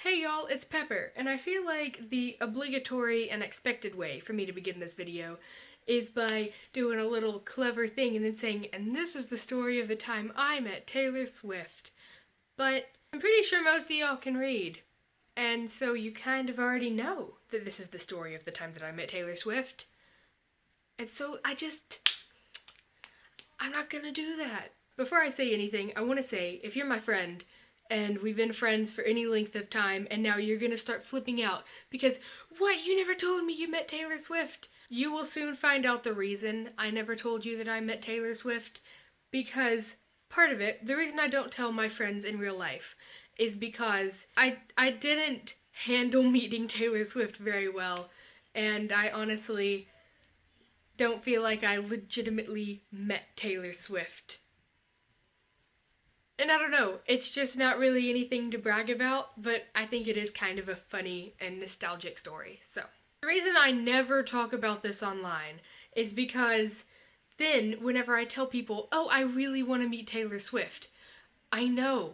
Hey y'all, it's Pepper, and I feel like the obligatory and expected way for me to begin this video is by doing a little clever thing and then saying, and this is the story of the time I met Taylor Swift. But I'm pretty sure most of y'all can read, and so you kind of already know that this is the story of the time that I met Taylor Swift. And so I'm not gonna do that. Before I say anything, I want to say, if you're my friend, and we've been friends for any length of time, and now you're gonna start flipping out because, what, you never told me you met Taylor Swift? You will soon find out the reason I never told you that I met Taylor Swift, because part of it, the reason I don't tell my friends in real life, is because I didn't handle meeting Taylor Swift very well, and I honestly don't feel like I legitimately met Taylor Swift. And I don't know, it's just not really anything to brag about, but I think it is kind of a funny and nostalgic story. So, the reason I never talk about this online is because then whenever I tell people, oh, I really want to meet Taylor Swift, I know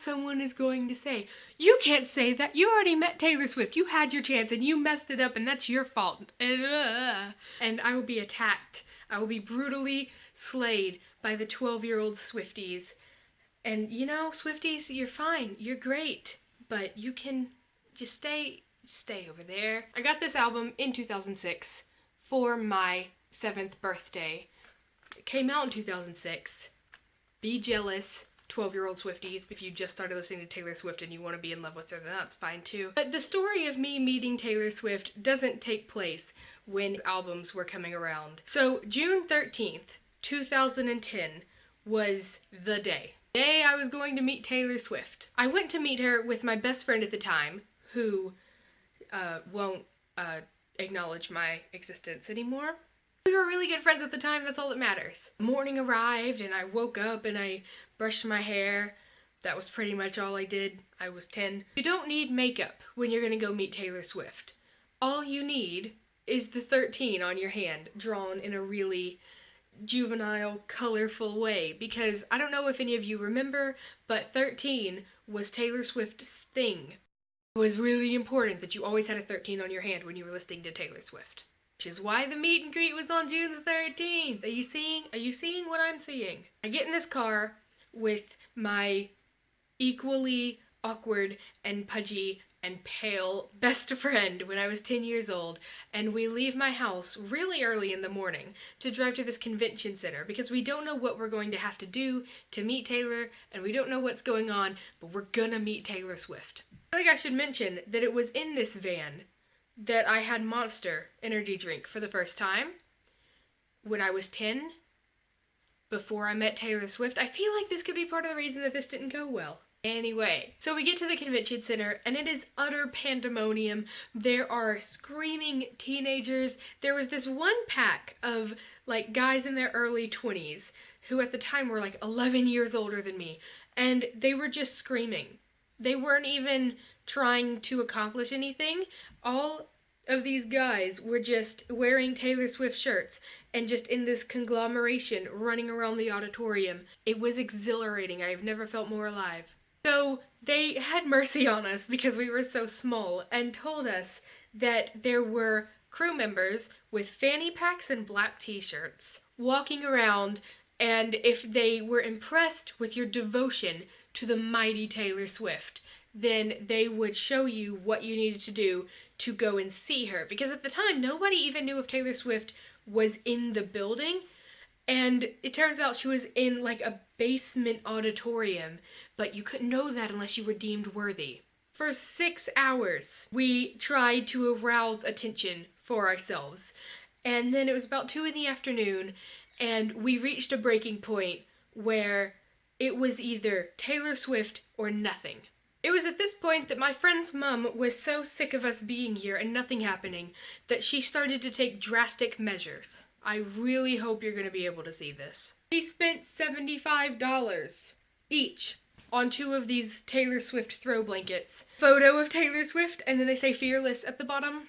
someone is going to say, you can't say that, you already met Taylor Swift, you had your chance and you messed it up and that's your fault. And I will be attacked. I will be brutally slayed by the 12-year-old Swifties. And you know, Swifties, you're fine, you're great, but you can just stay over there. I got this album in 2006 for my 7th birthday. It came out in 2006. Be jealous, 12-year-old Swifties. If you just started listening to Taylor Swift and you want to be in love with her, then that's fine too. But the story of me meeting Taylor Swift doesn't take place when albums were coming around. So June 13th, 2010 was the day I was going to meet Taylor Swift. I went to meet her with my best friend at the time, who won't acknowledge my existence anymore. We were really good friends at the time, that's all that matters. Morning arrived and I woke up and I brushed my hair. That was pretty much all I did. I was 10. You don't need makeup when you're gonna go meet Taylor Swift. All you need is the 13 on your hand, drawn in a really juvenile, colorful way, because I don't know if any of you remember, but 13 was Taylor Swift's thing. It was really important that you always had a 13 on your hand when you were listening to Taylor Swift. Which is why the meet and greet was on June the 13th. Are you seeing what I'm seeing? I get in this car with my equally awkward and pudgy and pale best friend when I was 10 years old, and we leave my house really early in the morning to drive to this convention center because we don't know what we're going to have to do to meet Taylor, and we don't know what's going on, but we're gonna meet Taylor Swift. I feel like I should mention that it was in this van that I had Monster energy drink for the first time when I was 10, before I met Taylor Swift. I feel like this could be part of the reason that this didn't go well. Anyway, so we get to the convention center and it is utter pandemonium. There are screaming teenagers. There was this one pack of like guys in their early 20s who at the time were like 11 years older than me, and they were just screaming. They weren't even trying to accomplish anything. All of these guys were just wearing Taylor Swift shirts and just in this conglomeration running around the auditorium. It was exhilarating. I've never felt more alive. So they had mercy on us because we were so small and told us that there were crew members with fanny packs and black t-shirts walking around, and if they were impressed with your devotion to the mighty Taylor Swift, then they would show you what you needed to do to go and see her. Because at the time, nobody even knew if Taylor Swift was in the building. And it turns out she was in like a basement auditorium, but you couldn't know that unless you were deemed worthy. For 6 hours, we tried to arouse attention for ourselves. And then it was about 2 in the afternoon, and we reached a breaking point where it was either Taylor Swift or nothing. It was at this point that my friend's mom was so sick of us being here and nothing happening that she started to take drastic measures. I really hope you're going to be able to see this. She spent $75 each on 2 of these Taylor Swift throw blankets. Photo of Taylor Swift, and then they say fearless at the bottom.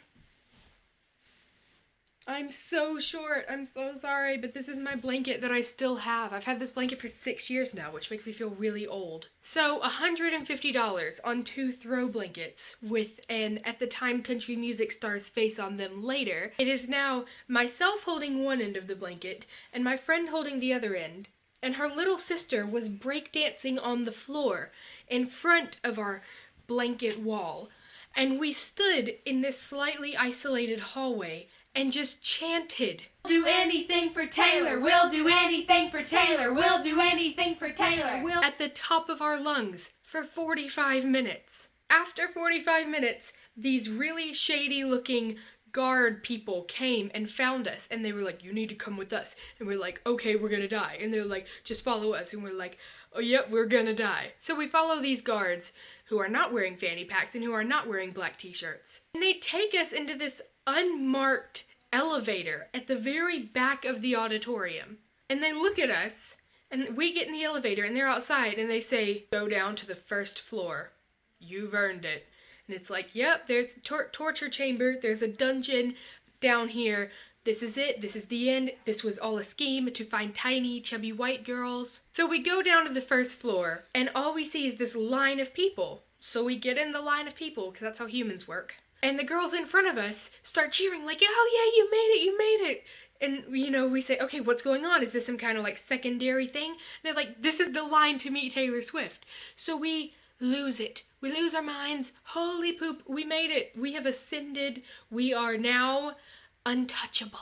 I'm so short. I'm so sorry, but this is my blanket that I still have. I've had this blanket for 6 years now, which makes me feel really old. So, $150 on 2 throw blankets with an, at the time, country music star's face on them later. It is now myself holding one end of the blanket and my friend holding the other end. And her little sister was breakdancing on the floor in front of our blanket wall. And we stood in this slightly isolated hallway and just chanted, "We'll do anything for Taylor, we'll do anything for Taylor, we'll do anything for Taylor, we'll," at the top of our lungs for 45 minutes. After 45 minutes, these really shady looking guard people came and found us, and they were like, "You need to come with us." And we're like, "Okay, we're gonna die." And they're like, "Just follow us." And we're like, "Oh yep, we're gonna die." So we follow these guards who are not wearing fanny packs and who are not wearing black t-shirts. And they take us into this unmarked elevator at the very back of the auditorium. And they look at us, and we get in the elevator, and they're outside, and they say, "Go down to the first floor. You've earned it." And it's like, yep, there's a torture chamber, there's a dungeon down here. This is it, this is the end. This was all a scheme to find tiny, chubby white girls. So we go down to the first floor, and all we see is this line of people. So we get in the line of people, because that's how humans work. And the girls in front of us start cheering, like, "Oh yeah, you made it, you made it." And, you know, we say, "Okay, what's going on? Is this some kind of, like, secondary thing?" And they're like, "This is the line to meet Taylor Swift." So we lose it. We lose our minds. Holy poop, we made it. We have ascended. We are now untouchable.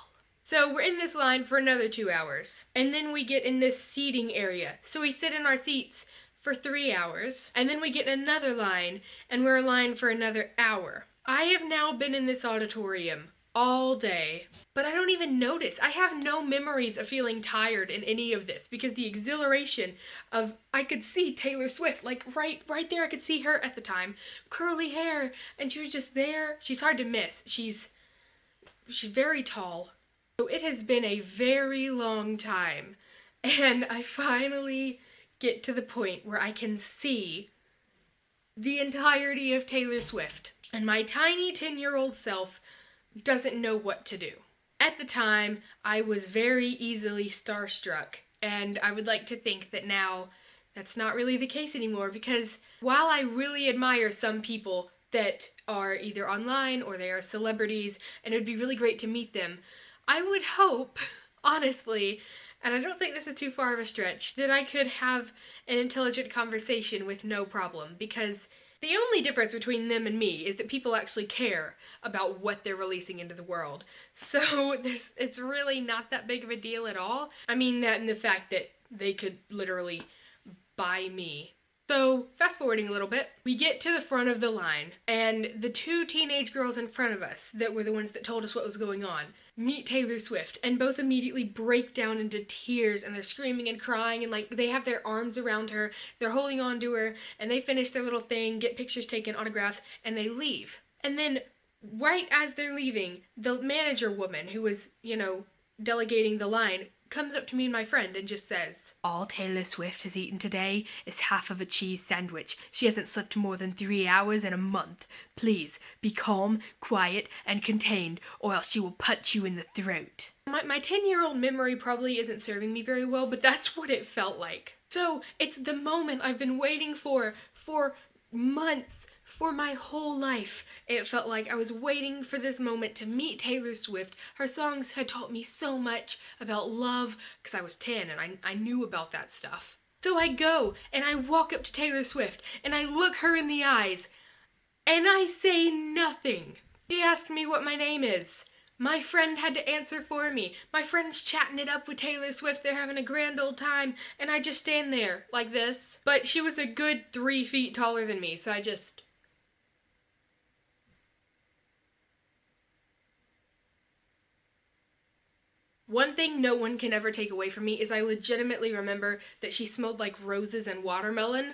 So we're in this line for another 2 hours. And then we get in this seating area. So we sit in our seats for 3 hours. And then we get in another line, and we're in line for another hour. I have now been in this auditorium all day, but I don't even notice. I have no memories of feeling tired in any of this because the exhilaration of, I could see Taylor Swift, like right there. I could see her at the time, curly hair, and she was just there. She's hard to miss. She's very tall. So it has been a very long time, and I finally get to the point where I can see the entirety of Taylor Swift. And my tiny 10-year-old self doesn't know what to do. At the time, I was very easily starstruck, and I would like to think that now that's not really the case anymore, because while I really admire some people that are either online or they are celebrities, and it would be really great to meet them, I would hope, honestly, and I don't think this is too far of a stretch, that I could have an intelligent conversation with no problem, because the only difference between them and me is that people actually care about what they're releasing into the world. So it's really not that big of a deal at all. I mean that in the fact that they could literally buy me. So fast forwarding a little bit, we get to the front of the line, and the 2 teenage girls in front of us that were the ones that told us what was going on meet Taylor Swift, and both immediately break down into tears, and they're screaming and crying, and like they have their arms around her, they're holding on to her, and they finish their little thing, get pictures taken, autographs, and they leave. And then right as they're leaving, the manager woman who was, you know, delegating the line comes up to me and my friend and just says, "All Taylor Swift has eaten today is half of a cheese sandwich. She hasn't slept more than 3 hours in a month. Please be calm, quiet, and contained, or else she will punch you in the throat." My 10-year-old memory probably isn't serving me very well, but that's what it felt like. So it's the moment I've been waiting for months, for my whole life. It felt like I was waiting for this moment to meet Taylor Swift. Her songs had taught me so much about love, because I was 10 and I knew about that stuff. So I go and I walk up to Taylor Swift and I look her in the eyes and I say nothing. She asked me what my name is. My friend had to answer for me. My friend's chatting it up with Taylor Swift. They're having a grand old time, and I just stand there like this. But she was a good 3 feet taller than me, so I just... One thing no one can ever take away from me is I legitimately remember that she smelled like roses and watermelon.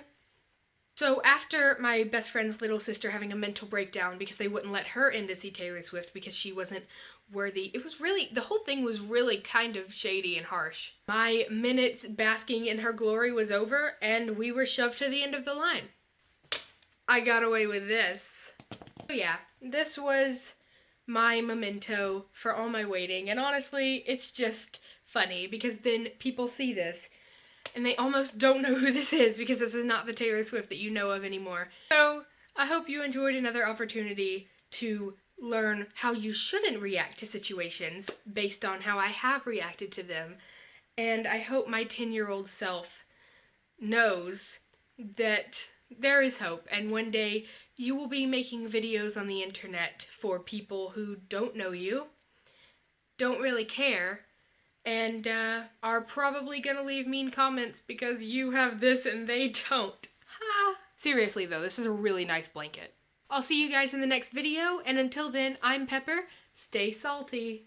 So after my best friend's little sister having a mental breakdown because they wouldn't let her in to see Taylor Swift because she wasn't worthy, it was really, the whole thing was really kind of shady and harsh. My minutes basking in her glory was over, and we were shoved to the end of the line. I got away with this. So yeah, this was my memento for all my waiting. And honestly, it's just funny because then people see this and they almost don't know who this is because this is not the Taylor Swift that you know of anymore. So I hope you enjoyed another opportunity to learn how you shouldn't react to situations based on how I have reacted to them. And I hope my 10-year-old self knows that there is hope, and one day you will be making videos on the internet for people who don't know you, don't really care, and are probably gonna leave mean comments because you have this and they don't. Ha! Seriously though, this is a really nice blanket. I'll see you guys in the next video, and until then, I'm Pepper. Stay salty.